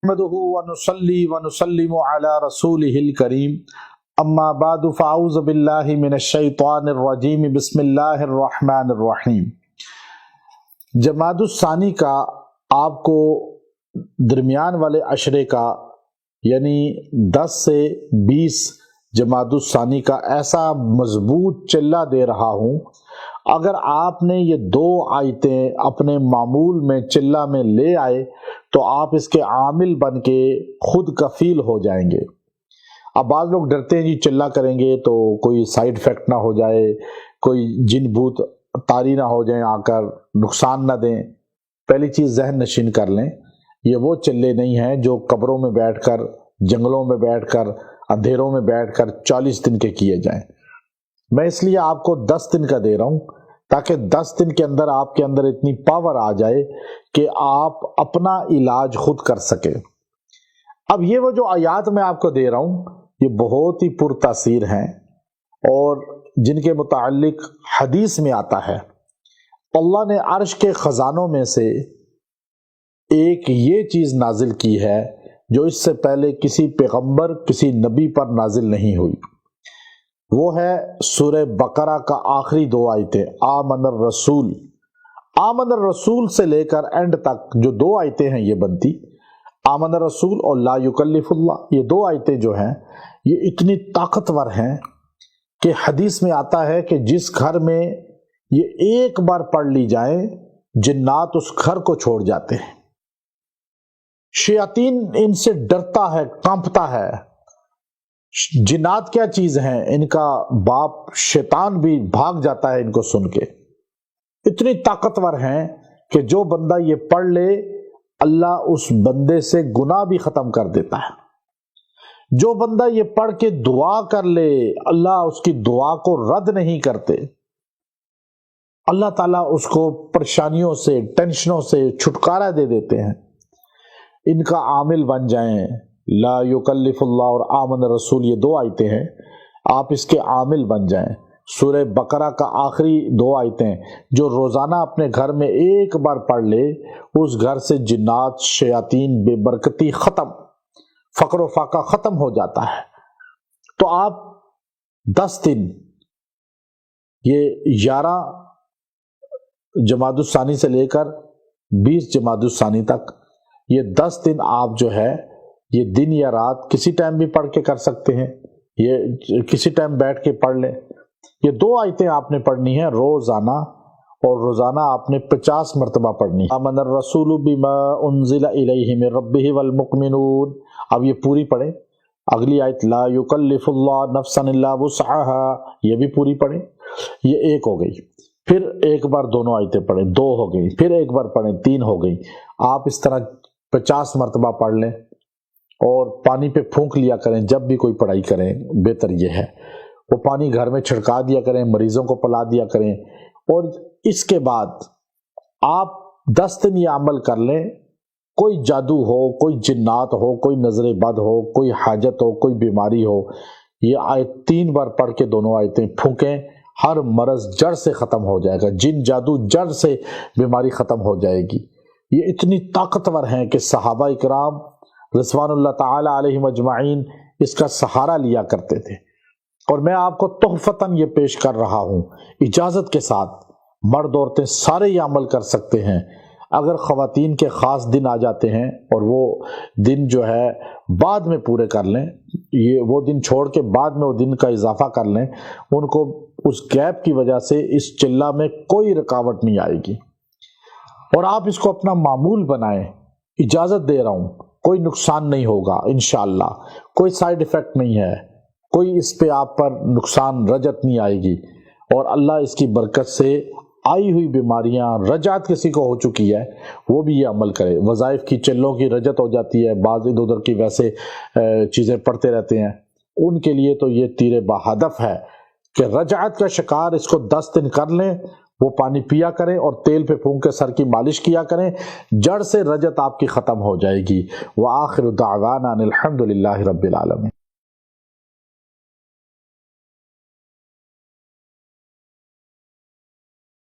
نحمده ونصلي ونسلم على رسوله الكريم اما بعد فاعوذ باللہ من الشیطان الرجیم بسم اللہ الرحمن الرحیم۔ جمادی الثانی کا آپ کو درمیان والے عشرے کا یعنی 10 سے 20 جمادی الثانی کا ایسا مضبوط چلہ دے رہا ہوں، اگر آپ نے یہ 2 آیتیں اپنے معمول میں چلہ میں لے آئے تو آپ اس کے عامل بن کے خود کفیل ہو جائیں گے۔ اب بعض لوگ ڈرتے ہیں جی چلہ کریں گے تو کوئی سائیڈ افیکٹ نہ ہو جائے، کوئی جن بھوت طاری نہ ہو جائیں، آ کر نقصان نہ دیں۔ پہلی چیز ذہن نشین کر لیں، یہ وہ چلے نہیں ہیں جو قبروں میں بیٹھ کر، جنگلوں میں بیٹھ کر، اندھیروں میں بیٹھ کر 40 دن کے کیے جائیں۔ میں اس لیے آپ کو 10 دن کا دے رہا ہوں تاکہ 10 دن کے اندر آپ کے اندر اتنی پاور آ جائے کہ آپ اپنا علاج خود کر سکیں۔ اب یہ وہ جو آیات میں آپ کو دے رہا ہوں یہ بہت ہی پرتاثیر ہیں اور جن کے متعلق حدیث میں آتا ہے اللہ نے عرش کے خزانوں میں سے ایک یہ چیز نازل کی ہے جو اس سے پہلے کسی پیغمبر، کسی نبی پر نازل نہیں ہوئی۔ وہ ہے سورہ بقرہ کا آخری 2 آیتیں، آمن الرسول۔ آمن الرسول سے لے کر اینڈ تک جو 2 آیتیں ہیں یہ بنتی، آمن الرسول اور لا یکلف اللہ، یہ 2 آیتیں جو ہیں یہ اتنی طاقتور ہیں کہ حدیث میں آتا ہے کہ جس گھر میں یہ ایک بار پڑھ لی جائیں جنات اس گھر کو چھوڑ جاتے ہیں، شیاطین ان سے ڈرتا ہے، کانپتا ہے۔ جنات کیا چیز ہیں، ان کا باپ شیطان بھی بھاگ جاتا ہے ان کو سن کے۔ اتنی طاقتور ہیں کہ جو بندہ یہ پڑھ لے اللہ اس بندے سے گناہ بھی ختم کر دیتا ہے۔ جو بندہ یہ پڑھ کے دعا کر لے اللہ اس کی دعا کو رد نہیں کرتے، اللہ تعالیٰ اس کو پریشانیوں سے، ٹینشنوں سے چھٹکارا دے دیتے ہیں۔ ان کا عامل بن جائیں، لا یکلف اللہ اور آمن الرسول، یہ 2 آیتیں ہیں، آپ اس کے عامل بن جائیں۔ سورہ بقرہ کا آخری 2 آیتیں جو روزانہ اپنے گھر میں ایک بار پڑھ لے اس گھر سے جنات، شیاطین، بے برکتی ختم، فقر و فاقہ ختم ہو جاتا ہے۔ تو آپ 10 دن، یہ 11 جمادی الثانی سے لے کر 20 جمادی الثانی تک، یہ 10 دن آپ جو ہے یہ دن یا رات کسی ٹائم بھی پڑھ کے کر سکتے ہیں، یہ کسی ٹائم بیٹھ کے پڑھ لیں۔ یہ 2 آیتیں آپ نے پڑھنی ہیں روزانہ، اور روزانہ آپ نے 50 مرتبہ پڑھنی ہے۔ آمن الرسول بما انزل الیہ من ربہ والمؤمنون۔ اب یہ پوری پڑھیں۔ اگلی آیت لا یکلف اللہ نفسا الا وسعها، یہ بھی پوری پڑھیں۔ یہ 1 ہو گئی، پھر ایک بار دونوں آیتیں پڑھیں، 2 ہو گئی، پھر ایک بار پڑھیں، 3 ہو گئی۔ آپ اس طرح 50 مرتبہ پڑھ لیں اور پانی پہ پھونک لیا کریں جب بھی کوئی پڑھائی کریں، بہتر یہ ہے۔ وہ پانی گھر میں چھڑکا دیا کریں، مریضوں کو پلا دیا کریں، اور اس کے بعد آپ 10 دن یہ عمل کر لیں۔ کوئی جادو ہو، کوئی جنات ہو، کوئی نظر بد ہو، کوئی حاجت ہو، کوئی بیماری ہو، یہ آیت 3 بار پڑھ کے دونوں آیتیں پھونکیں، ہر مرض جڑ سے ختم ہو جائے گا، جن جادو جڑ سے بیماری ختم ہو جائے گی۔ یہ اتنی طاقتور ہیں کہ صحابہ اکرام رضوان اللہ تعالی علیہم اجمعین اس کا سہارا لیا کرتے تھے، اور میں آپ کو تحفتاً یہ پیش کر رہا ہوں اجازت کے ساتھ۔ مرد عورتیں سارے یہ عمل کر سکتے ہیں۔ اگر خواتین کے خاص دن آ جاتے ہیں اور وہ دن جو ہے بعد میں پورے کر لیں، یہ وہ دن چھوڑ کے بعد میں وہ دن کا اضافہ کر لیں، ان کو اس گیپ کی وجہ سے اس چلہ میں کوئی رکاوٹ نہیں آئے گی، اور آپ اس کو اپنا معمول بنائیں۔ اجازت دے رہا ہوں، کوئی نقصان نہیں ہوگا انشاءاللہ، کوئی سائیڈ ایفیکٹ نہیں ہے، کوئی اس پہ آپ پر نقصان، رجت نہیں آئے گی، اور اللہ اس کی برکت سے آئی ہوئی بیماریاں، رجعت کسی کو ہو چکی ہے وہ بھی یہ عمل کرے۔ وظائف کی چلوں کی رجت ہو جاتی ہے، بعض ادھر ادھر کی ویسے چیزیں پڑھتے رہتے ہیں، ان کے لیے تو یہ تیر بہدف ہے کہ رجعت کا شکار اس کو 10 دن کر لیں، وہ پانی پیا کریں اور تیل پہ پھونک کے سر کی مالش کیا کریں، جڑ سے رجت آپ کی ختم ہو جائے گی۔ وآخر دعوانا الحمدللہ رب العالمین۔